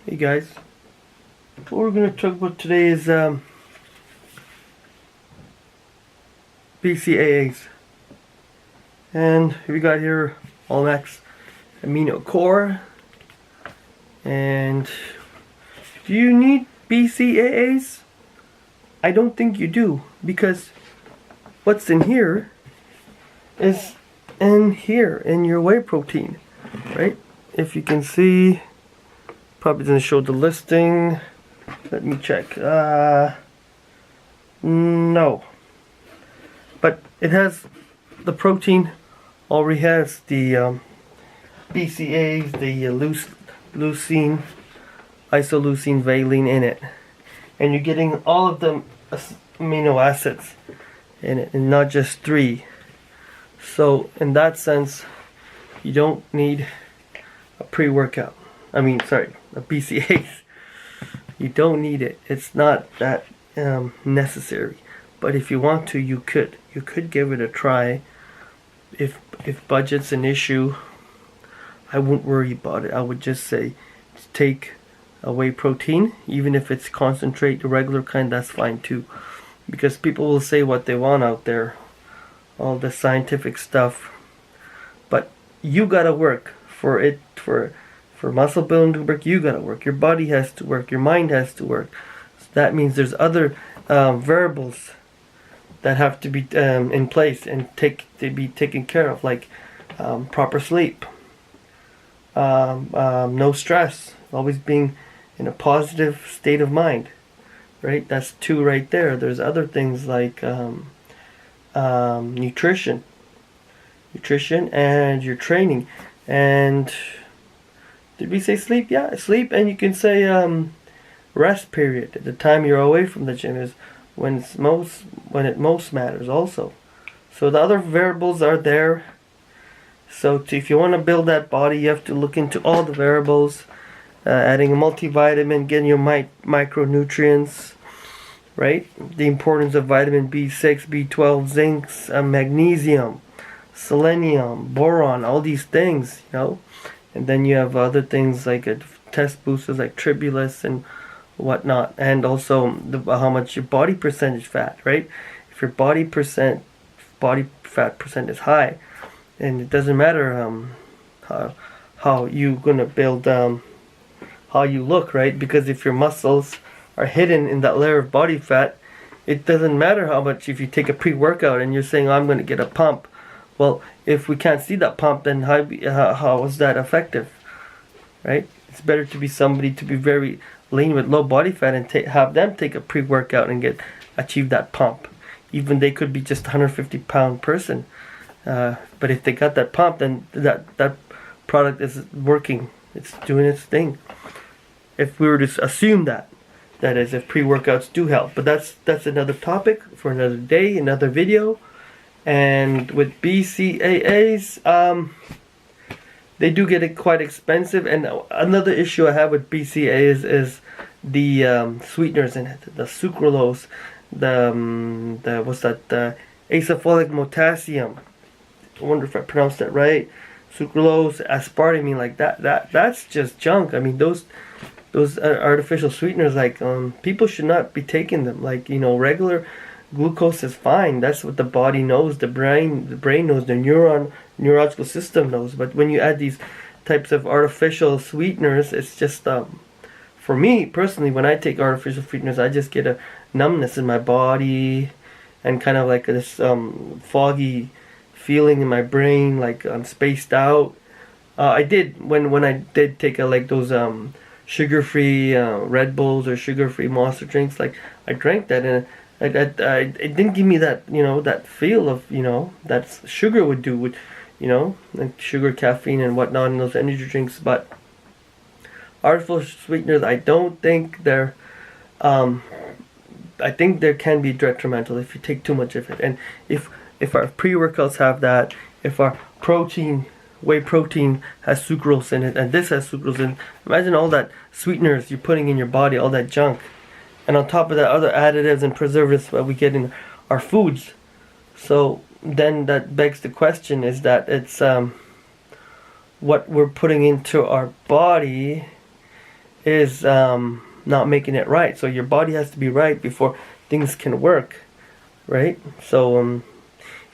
Hey guys, what we're going to talk about today is BCAAs. And we got here all max amino core. And do you need BCAAs? I don't think you do, because what's in here is in here in your whey protein, right? If you can see, probably doesn't show the listing. Let me check. No. But it has the protein, already has the BCAAs, the leucine, isoleucine, valine in it. And you're getting all of the amino acids in it, and not just 3. So in that sense, you don't need a pre-workout. A BCAAs. You don't need it. It's not that necessary. But if you want to, you could. You could give it a try. If budget's an issue, I wouldn't worry about it. I would just say take a whey protein, even if it's concentrate, the regular kind. That's fine too, because people will say what they want out there, all the scientific stuff. But you gotta work for it. For muscle building to work, you gotta work. Your body has to work. Your mind has to work. So that means there's other variables that have to be in place and be taken care of, like proper sleep, no stress, always being in a positive state of mind. Right? That's 2 right there. There's other things like nutrition, and your training, and did we say sleep? Yeah, sleep, and you can say rest period. At the time you're away from the gym is when it most matters also. So the other variables are there. So if you want to build that body, you have to look into all the variables, adding a multivitamin, getting your micronutrients, right? The importance of vitamin B6, B12, zinc, magnesium, selenium, boron, all these things, And then you have other things like test boosters like tribulus and whatnot, and also how much your body percentage fat, right? If your body fat percent is high, and it doesn't matter how you gonna build how you look, right? Because if your muscles are hidden in that layer of body fat, it doesn't matter how much. If you take a pre-workout and you're saying, I'm going to get a pump, well, if we can't see that pump, then how is that effective, right? It's better to be somebody to be very lean with low body fat and have them take a pre-workout and achieve that pump. Even they could be just a 150-pound person, but if they got that pump, then that product is working. It's doing its thing. If we were to assume that is, if pre-workouts do help, but that's another topic for another day, another video. And with BCAAs, they do get quite expensive. And another issue I have with BCAAs is the sweeteners in it, the sucralose, the asafolic potassium. I wonder if I pronounced that right. Sucralose, aspartame, like that's just junk. I mean, those artificial sweeteners, like people should not be taking them. Like, regular glucose is fine. That's what the body knows. The brain knows. The neurological system knows. But when you add these types of artificial sweeteners, it's just for me personally, when I take artificial sweeteners, I just get a numbness in my body and kind of like this foggy feeling in my brain, like I'm spaced out. I did when I did take those sugar-free Red Bulls or sugar-free Monster drinks. Like I drank that, and it didn't give me that that feel of that sugar would do with like sugar, caffeine, and whatnot in those energy drinks. But artificial sweeteners, I don't think they're I think there can be detrimental if you take too much of it. And if our pre-workouts have that, if our whey protein has sucrose in it, and this has sucrose in it, imagine all that sweeteners you're putting in your body, all that junk. And on top of that, other additives and preservatives that we get in our foods. So then that begs the question, is that it's what we're putting into our body is not making it right. So your body has to be right before things can work, right? So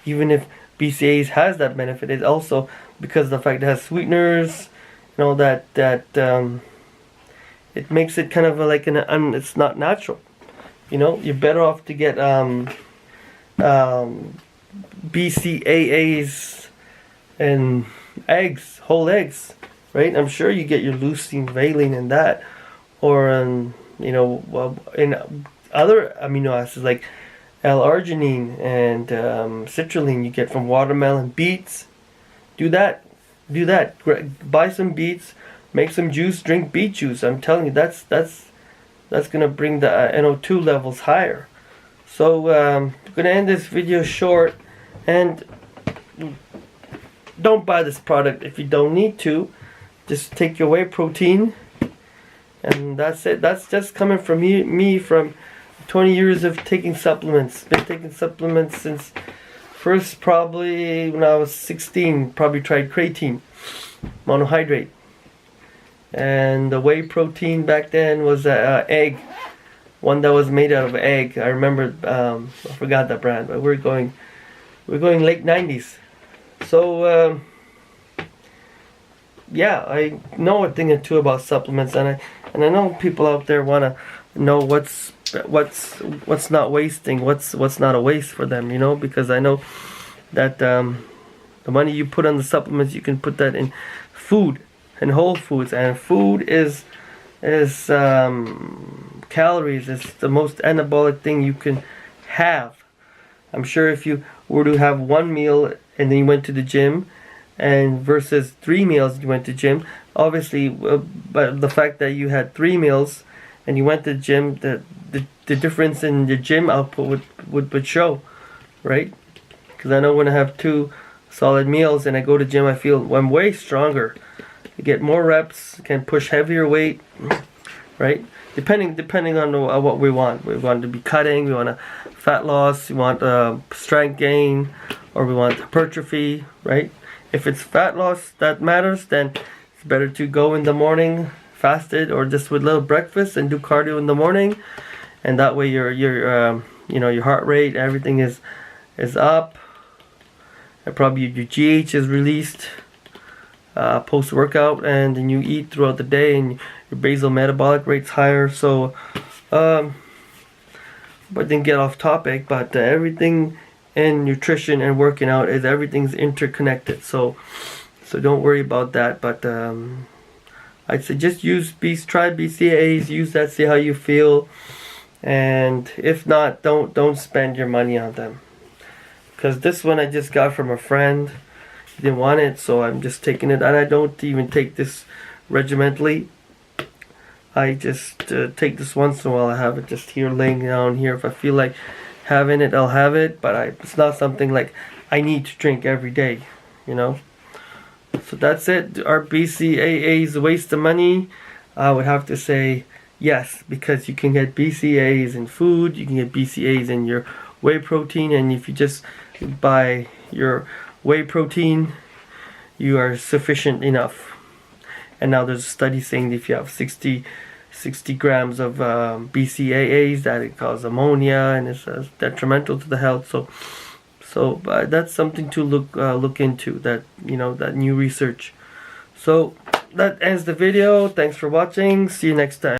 even if BCAAs has that benefit, it's also because of the fact it has sweeteners, you know, that it makes it kind of like it's not natural. You know, you're better off to get BCAAs and eggs, whole eggs, right? I'm sure you get your leucine, valine, and that, or you know, in other amino acids like L-arginine and citrulline you get from watermelon, beets. Do that. Buy some beets, make some juice, drink beet juice. I'm telling you, that's gonna bring the NO2 levels higher. So I'm gonna end this video short, and don't buy this product if you don't need to. Just take your whey protein, and that's it. That's just coming from me from 20 years of taking supplements. Been taking supplements since first probably when I was 16. Probably tried creatine, monohydrate, and the whey protein back then was egg, one that was made out of egg. I remember I forgot that brand, but we're going late 90s. So yeah, I know a thing or two about supplements, and I know people out there want to know what's not wasting, what's not a waste for them, you know, because I know that the money you put on the supplements, you can put that in food and whole foods, and food is calories. It's the most anabolic thing you can have. I'm sure if you were to have one meal and then you went to the gym, and versus 3 meals you went to gym, obviously, but the fact that you had 3 meals and you went to the gym, the difference in your gym output would show, right? Because I know when I have 2 solid meals and I go to gym, I feel I'm way stronger. I get more reps, can push heavier weight, right? Depending on what we want. We want to be cutting, we want a fat loss, we want strength gain, or we want hypertrophy, right? If it's fat loss that matters, then it's better to go in the morning fasted or just with a little breakfast and do cardio in the morning, and that way your you know, your heart rate, everything is up, and probably your GH is released post workout, and then you eat throughout the day and your basal metabolic rate's higher. So but then get off topic, but everything in nutrition and working out is everything's interconnected, so don't worry about that. But I'd say just try BCAAs, use that, see how you feel, and if not, don't spend your money on them, because this one I just got from a friend. He didn't want it, so I'm just taking it, and I don't even take this regimentally. I just take this once in a while. I have it just here laying down here. If I feel like having it, I'll have it, but it's not something like I need to drink every day, you know. So that's it. Are BCAAs a waste of money? I would have to say yes, because you can get BCAAs in food, you can get BCAAs in your whey protein, and if you just buy your whey protein, you are sufficient enough. And now there's a study saying that if you have 60 grams of BCAAs, that it causes ammonia and it's detrimental to the health. So that's something to look into, that, you know, that new research. So that ends the video. Thanks for watching. See you next time.